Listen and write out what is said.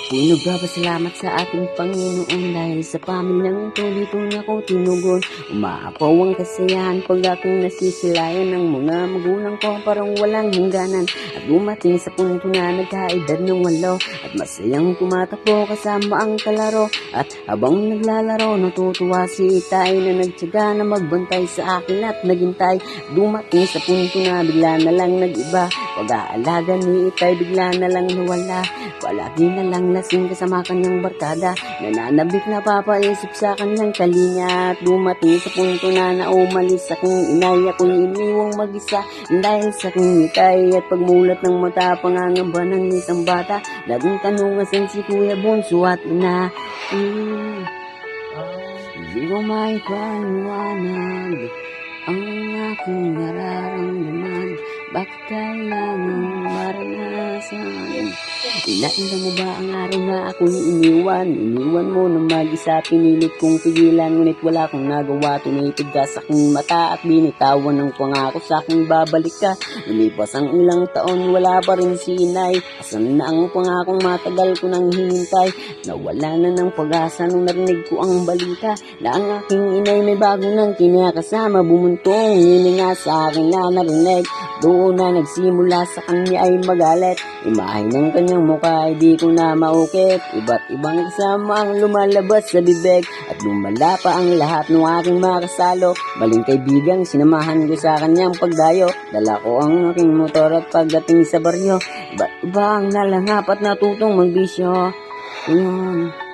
Ako'y nagpapasalamat sa ating Panginoon dahil sa pamilyang ito dito na ko tinugon. Umaapaw ang kasiyahan pag aking nasisilayan ng mga magulang ko parang walang hangganan. At dumating sa punto na nagkaedad ng 8 at masayang tumatakbo kasama ang kalaro. At habang naglalaro natutuwa si Itay na nagtyaga na magbantay sa akin at naghintay. Dumating sa punto na bigla na lang nag-iba, pag-aalaga ni Itay bigla na lang nawala. Palagi na lang lasing kasama kanyang barkada, nananabik na papaisip sa kanyang kalinga. At dumating sa punto na naumalis aking inay, ako'y iniwang mag-isa dahil sa aking Itay. At pagmulat ng mata, pangangamba ng isang bata, laging tanong asan si Kuya Bonso at ina. Hindi ko maipaliwanag ang aking nararamdaman, bakit kailangang maranasan? Inainda mo ba ang araw na ako'y iniwan? Iniwan mo na mag-isa, pinilit kong pigilan, ngunit wala akong nagawa. Tumitid ka sa aking mata at binitawan ng pangako sa aking babalik ka. Lumipas ang ilang taon, wala pa rin si Inay. Asan na ang pangakong matagal ko nang hinintay? Nawala na ng pag-asa nung narinig ko ang balita na ang aking inay may bago nang kinakasama. Bumuntong hininga sa akin na narinig, doon na nagsimula sa kanya ay magalit. Imahe ng kanyang mukha ay di ko na maukit, iba't ibang kasama ang lumalabas sa bibig. At lumala pa ang lahat ng aking makasalo, maling kaibigang sinamahan ko sa kanyang pagdayo. Dala ko ang aking motor at pagdating sa baryo, iba't iba ang nalangap at natutong magbisyo. Yun.